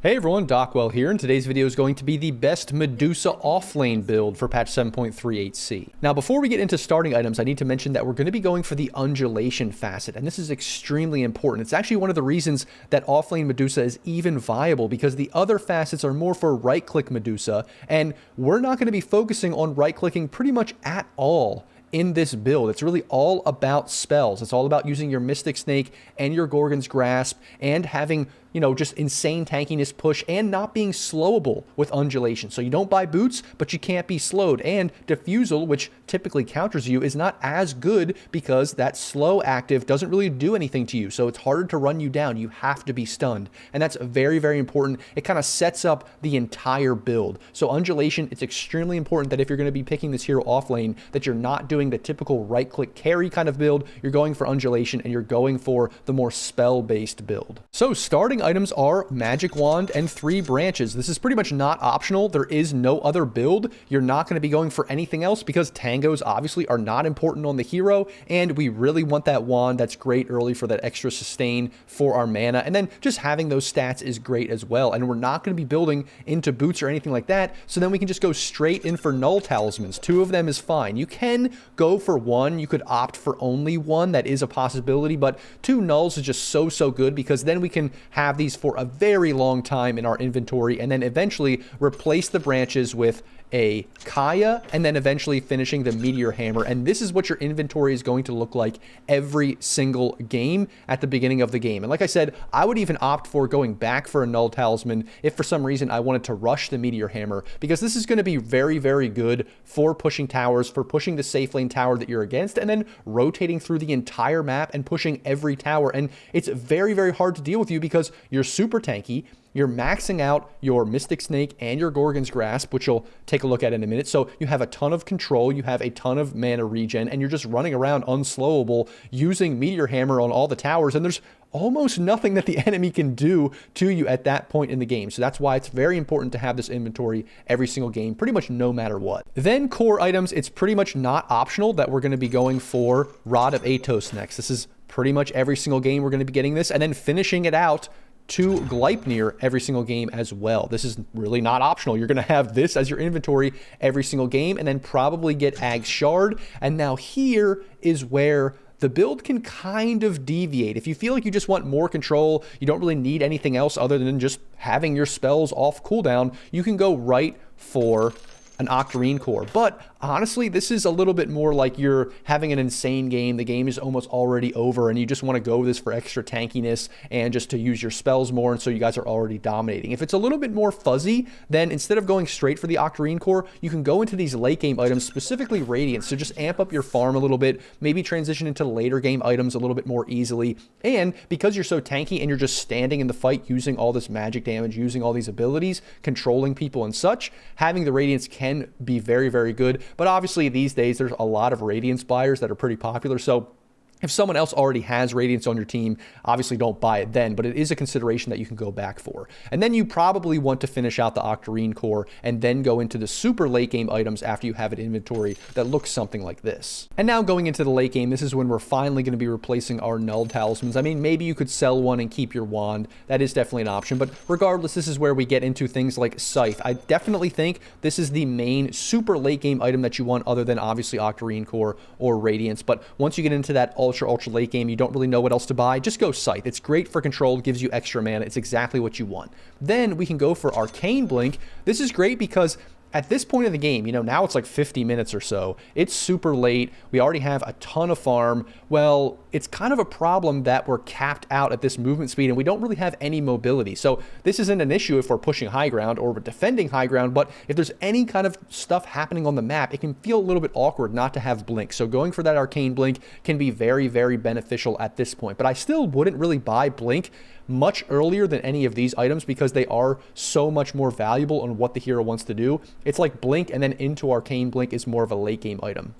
Hey everyone, Dockwell here, and today's video is going to be the best Medusa Offlane build for patch 7.38c. Now, before we get into starting items, I need to mention that we're going to be going for the undulation facet, and this is extremely important. It's actually one of the reasons that Offlane Medusa is even viable, because the other facets are more for right-click Medusa, and we're not going to be focusing on right-clicking pretty much at all in this build. It's really all about spells. It's all about using your Mystic Snake and your Gorgon's Grasp and having, just insane tankiness push and not being slowable with undulation. So you don't buy boots, but you can't be slowed. And Diffusal, which typically counters you, is not as good because that slow active doesn't really do anything to you. So it's harder to run you down. You have to be stunned. And that's very, very important. It kind of sets up the entire build. So undulation, it's extremely important that if you're going to be picking this hero off lane, that you're not doing the typical right-click carry kind of build. You're going for undulation and you're going for the more spell-based build. So starting items are Magic Wand and 3 branches. This is pretty much not optional. There is no other build. You're not going to be going for anything else because tangos obviously are not important on the hero, and we really want that wand. That's great early for that extra sustain for our mana, and then just having those stats is great as well. And we're not going to be building into boots or anything like that, so then we can just go straight in for null talismans. 2 of them is fine. You can go for 1. You could opt for only 1. That is a possibility, but 2 nulls is just so good because then we can have these for a very long time in our inventory and then eventually replace the branches with a Kaya and then eventually finishing the Meteor Hammer. And this is what your inventory is going to look like every single game at the beginning of the game. And like I said, I would even opt for going back for a null talisman if for some reason I wanted to rush the Meteor Hammer, because this is going to be very, very good for pushing towers, for pushing the safe lane tower that you're against, and then rotating through the entire map and pushing every tower. And it's very, very hard to deal with you because you're super tanky. You're maxing out your Mystic Snake and your Gorgon's Grasp, which you'll take a look at in a minute. So you have a ton of control, you have a ton of mana regen, and you're just running around unslowable using Meteor Hammer on all the towers, and there's almost nothing that the enemy can do to you at that point in the game. So that's why it's very important to have this inventory every single game, pretty much no matter what. Then core items, it's pretty much not optional that we're going to be going for Rod of Atos next. This is pretty much every single game we're going to be getting this, and then finishing it out to Gleipnir every single game as well. This is really not optional. You're going to have this as your inventory every single game and then probably get Ag's Shard. And now here is where the build can kind of deviate. If you feel like you just want more control, you don't really need anything else other than just having your spells off cooldown, you can go right for an Octarine Core. But honestly, this is a little bit more like you're having an insane game. The game is almost already over and you just want to go with this for extra tankiness and just to use your spells more, and so you guys are already dominating. If it's a little bit more fuzzy, then instead of going straight for the Octarine Core, you can go into these late game items, specifically Radiance, to just amp up your farm a little bit, maybe transition into later game items a little bit more easily. And because you're so tanky and you're just standing in the fight using all this magic damage, using all these abilities, controlling people and such, having the Radiance can be very, very good. But obviously these days there's a lot of Radiance buyers that are pretty popular, so if someone else already has Radiance on your team, obviously don't buy it then, but it is a consideration that you can go back for. And then you probably want to finish out the Octarine Core and then go into the super late game items after you have an inventory that looks something like this. And now going into the late game, this is when we're finally going to be replacing our null talismans. I mean, maybe you could sell one and keep your wand. That is definitely an option, but regardless, this is where we get into things like Scythe. I definitely think this is the main super late game item that you want, other than obviously Octarine Core or Radiance. But once you get into that ultra late game, you don't really know what else to buy, just go Scythe. It's great for control, gives you extra mana. It's exactly what you want. Then we can go for Arcane Blink. This is great because at this point in the game, now it's like 50 minutes or so. It's super late. We already have a ton of farm. Well, it's kind of a problem that we're capped out at this movement speed and we don't really have any mobility. So this isn't an issue if we're pushing high ground or we're defending high ground, but if there's any kind of stuff happening on the map, it can feel a little bit awkward not to have Blink. So going for that Arcane Blink can be very, very beneficial at this point. But I still wouldn't really buy Blink much earlier than any of these items because they are so much more valuable on what the hero wants to do. It's like Blink and then into Arcane Blink is more of a late game item.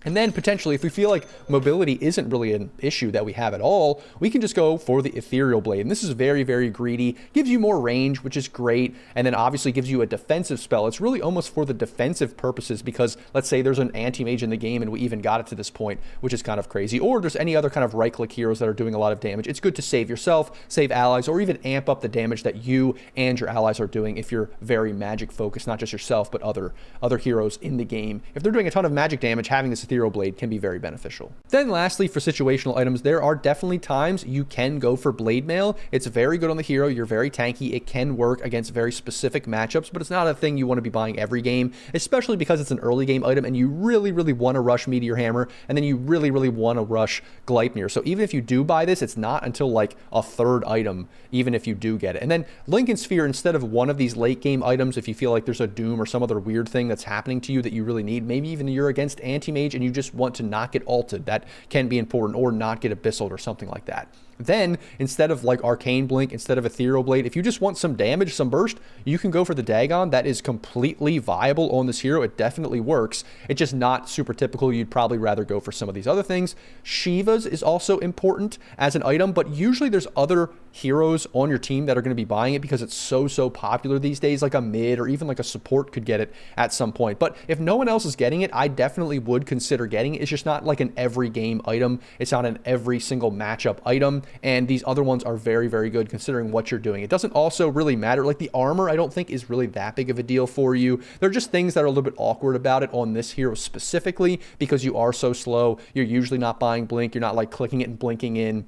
And then potentially, if we feel like mobility isn't really an issue that we have at all, we can just go for the Ethereal Blade. And this is very, very greedy, gives you more range, which is great, and then obviously gives you a defensive spell. It's really almost for the defensive purposes because let's say there's an anti-mage in the game and we even got it to this point, which is kind of crazy, or there's any other kind of right-click heroes that are doing a lot of damage. It's good to save yourself, save allies, or even amp up the damage that you and your allies are doing if you're very magic focused, not just yourself, but other heroes in the game. If they're doing a ton of magic damage, having this Ethereal Blade can be very beneficial. Then lastly, for situational items, there are definitely times you can go for Blade Mail. It's very good on the hero. You're very tanky. It can work against very specific matchups, but it's not a thing you want to be buying every game, especially because it's an early game item and you really, really want to rush Meteor Hammer, and then you really, really want to rush Gleipnir. So even if you do buy this, it's not until like a third item, even if you do get it. And then Lincoln Sphere, instead of one of these late game items, if you feel like there's a Doom or some other weird thing that's happening to you that you really need, maybe even you're against Anti-Mage and you just want to not get ulted, that can be important, or not get abyssal or something like that. Then, instead of like Arcane Blink, instead of Ethereal Blade, if you just want some damage, some burst, you can go for the Dagon. That is completely viable on this hero. It definitely works. It's just not super typical. You'd probably rather go for some of these other things. Shiva's is also important as an item, but usually there's other heroes on your team that are going to be buying it because it's so popular these days, like a mid or even like a support could get it at some point. But if no one else is getting it, I definitely would consider getting it. It's just not like an every game item. It's not an every single matchup item. And these other ones are very, very good considering what you're doing. It doesn't also really matter. Like the armor, I don't think is really that big of a deal for you. They're just things that are a little bit awkward about it on this hero specifically because you are so slow. You're usually not buying blink. You're not like clicking it and blinking in.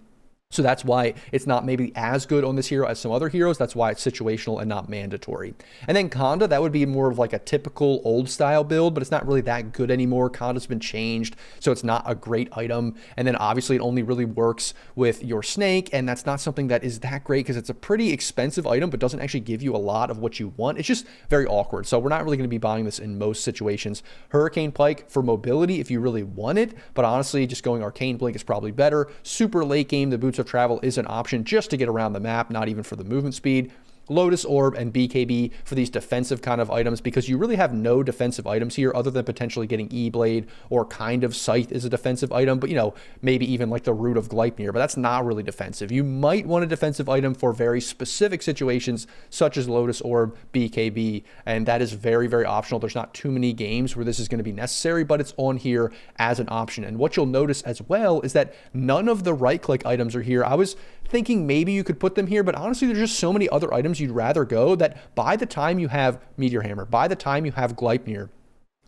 So that's why it's not maybe as good on this hero as some other heroes. That's why it's situational and not mandatory. And then Conda, that would be more of like a typical old style build, but it's not really that good anymore. Conda's been changed, so it's not a great item. And then obviously it only really works with your snake, and that's not something that is that great because it's a pretty expensive item, but doesn't actually give you a lot of what you want. It's just very awkward. So we're not really going to be buying this in most situations. Hurricane Pike for mobility if you really want it, but honestly, just going Arcane Blink is probably better. Super late game, the Boots of Travel is an option just to get around the map, not even for the movement speed. Lotus Orb and BKB for these defensive kind of items because you really have no defensive items here other than potentially getting E-Blade or kind of Scythe is a defensive item, but you know, maybe even like the Root of Gleipnir, but that's not really defensive. You might want a defensive item for very specific situations such as Lotus Orb, BKB, and that is very, very optional. There's not too many games where this is going to be necessary, but it's on here as an option. And what you'll notice as well is that none of the right-click items are here. I was thinking maybe you could put them here, but honestly, there's just so many other items you'd rather go that by the time you have Meteor Hammer, by the time you have Gleipnir,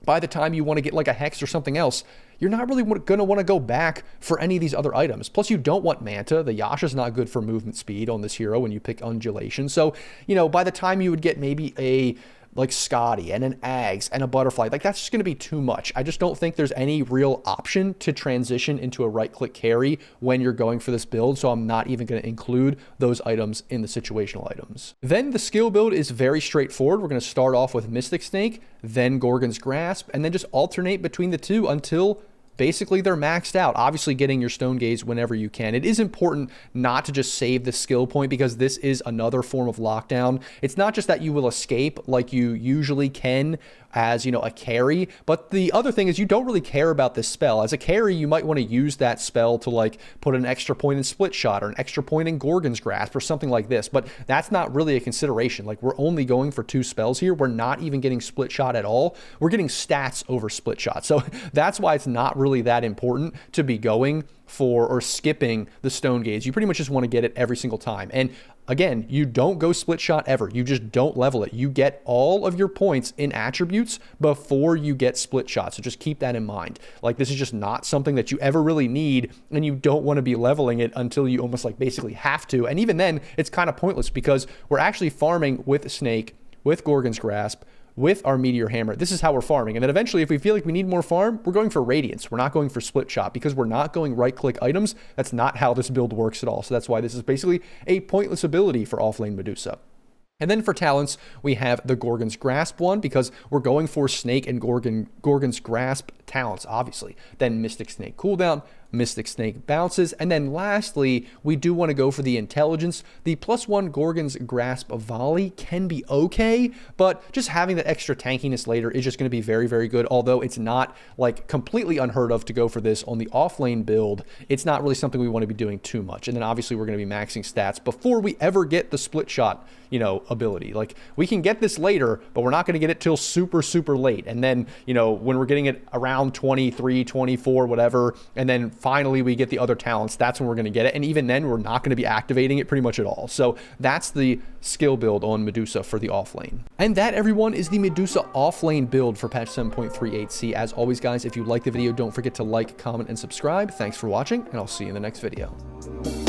by the time you want to get like a Hex or something else, you're not really going to want to go back for any of these other items. Plus, you don't want Manta. The Yasha's not good for movement speed on this hero when you pick Undulation. So, you know, by the time you would get maybe a like Scotty and an Ags and a Butterfly, like that's just going to be too much. I just don't think there's any real option to transition into a right-click carry when you're going for this build, so I'm not even going to include those items in the situational items. Then the skill build is very straightforward. We're going to start off with Mystic Snake, then Gorgon's Grasp, and then just alternate between the two until basically they're maxed out. Obviously getting your Stone Gaze whenever you can. It is important not to just save the skill point because this is another form of lockdown. It's not just that you will escape like you usually can as, you know, a carry, but the other thing is you don't really care about this spell. As a carry, you might want to use that spell to like put an extra point in Split Shot or an extra point in Gorgon's Grasp or something like this, but that's not really a consideration. Like we're only going for 2 spells here. We're not even getting Split Shot at all. We're getting stats over Split Shot. So that's why it's not really that important to be going for or skipping the Stone Gaze. You pretty much just want to get it every single time. And again, you don't go Split Shot ever. You just don't level it. You get all of your points in attributes before you get Split Shot. So just keep that in mind. Like this is just not something that you ever really need, and you don't want to be leveling it until you almost like basically have to. And even then, it's kind of pointless because we're actually farming with Snake, with Gorgon's Grasp, with our Meteor Hammer. This is how we're farming. And then eventually, if we feel like we need more farm, we're going for Radiance. We're not going for Split Shot because we're not going right-click items. That's not how this build works at all. So that's why this is basically a pointless ability for offlane Medusa. And then for talents, we have the Gorgon's Grasp one because we're going for Snake and Gorgon's Grasp talents, obviously. Then Mystic Snake cooldown, Mystic Snake bounces. And then lastly, we do want to go for the intelligence. The +1 Gorgon's Grasp of Volley can be okay, but just having that extra tankiness later is just going to be very, very good. Although it's not like completely unheard of to go for this on the offlane build, it's not really something we want to be doing too much. And then obviously we're going to be maxing stats before we ever get the split shot, you know, ability. Like, we can get this later, but we're not going to get it till super, super late. And then, you know, when we're getting it around 23, 24, whatever, and then finally we get the other talents, that's when we're going to get it. And even then, we're not going to be activating it pretty much at all. So that's the skill build on Medusa for the offlane. And that, everyone, is the Medusa offlane build for patch 7.38c. As always, guys, if you like the video, don't forget to like, comment, and subscribe. Thanks for watching, and I'll see you in the next video.